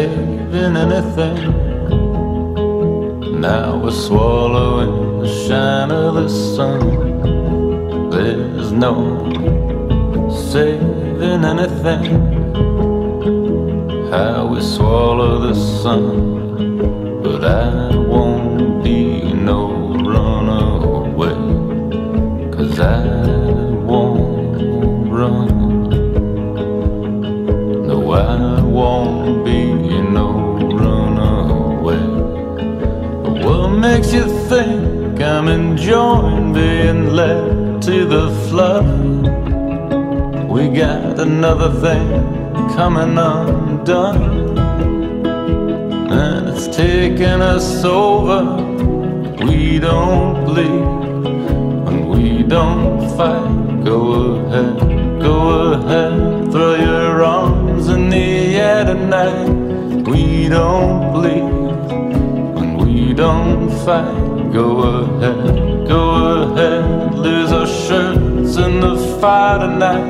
saving anything. Now we're swallowing the shine of the sun. There's no saving anything. How we swallow the sun. But I won't be no runaway, 'cause I won't run. No, I won't be no runaway. But what makes you think I'm enjoying being led to the flood? We got another thing coming undone, and it's taking us over. We don't bleed when we don't fight. Go ahead, throw your arms in the air tonight. We don't bleed when we don't fight. Go ahead, lose our shirts in the fire tonight.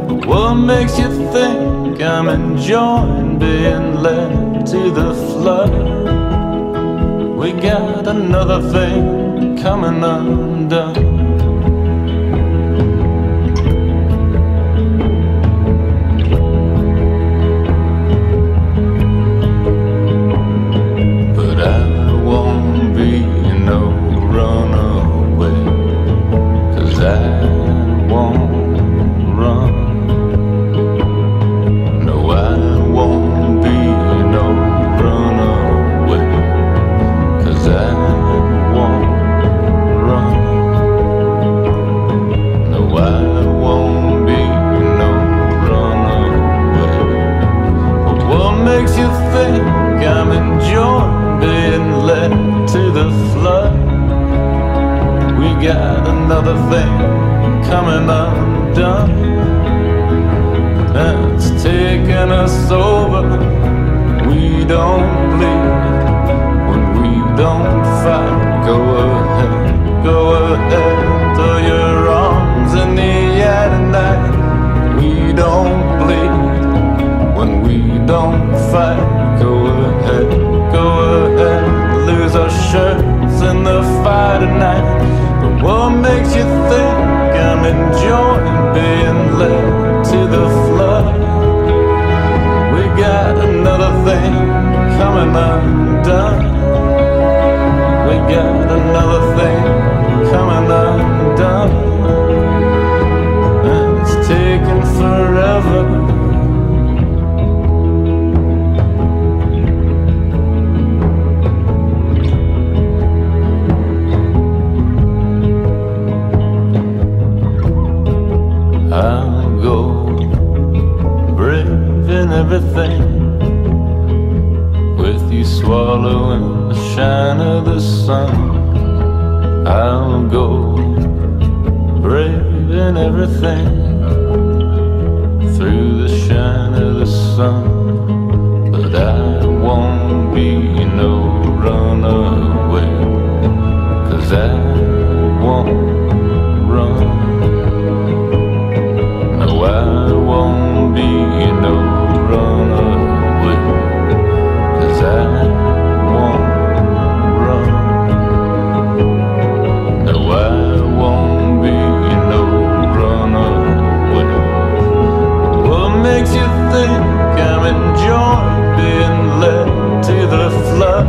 But what makes you think I'm enjoying being led to the flood? We got another thing coming undone. But I won't be no runaway, 'cause I won't run. No, I won't be no runaway, 'cause I won't run. No, I won't be no runaway. But what makes you think I'm enjoying being led to the flood? We got another thing coming undone, and it's taking us over. We don't bleed when we don't fight. Go ahead, throw your arms in the air tonight. We don't bleed when we don't fight. Go ahead, lose our shirts in the fire tonight. But what makes you think I'm enjoying being led to the flood? We got another thing coming undone. We got another thing coming undone, and it's taking forever. I'll go brave in everything, with you swallowing the shine of the sun. I'll go brave in everything, through the shine of the sun. But I won't be no runaway, 'cause I won't run. No, I won't be no runaway, 'cause I won't run. No, I won't be no runaway. What makes you think I'm enjoying being led to the flood?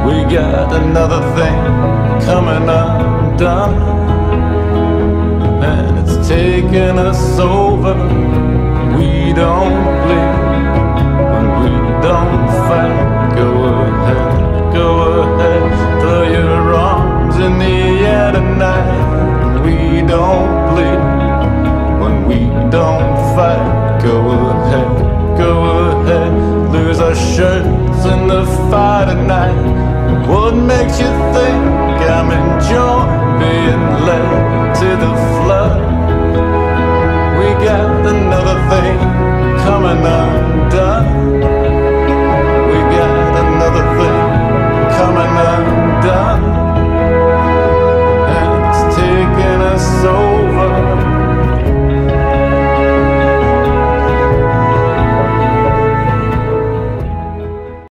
We got another thing coming undone, and it's taking us over. We don't bleed when we don't fight. Go ahead, throw your arms in the air tonight. We don't bleed when we don't fight. Go ahead, lose our shirts in the fire tonight. What makes you think I'm enjoying being led to the flood? We got another thing coming undone,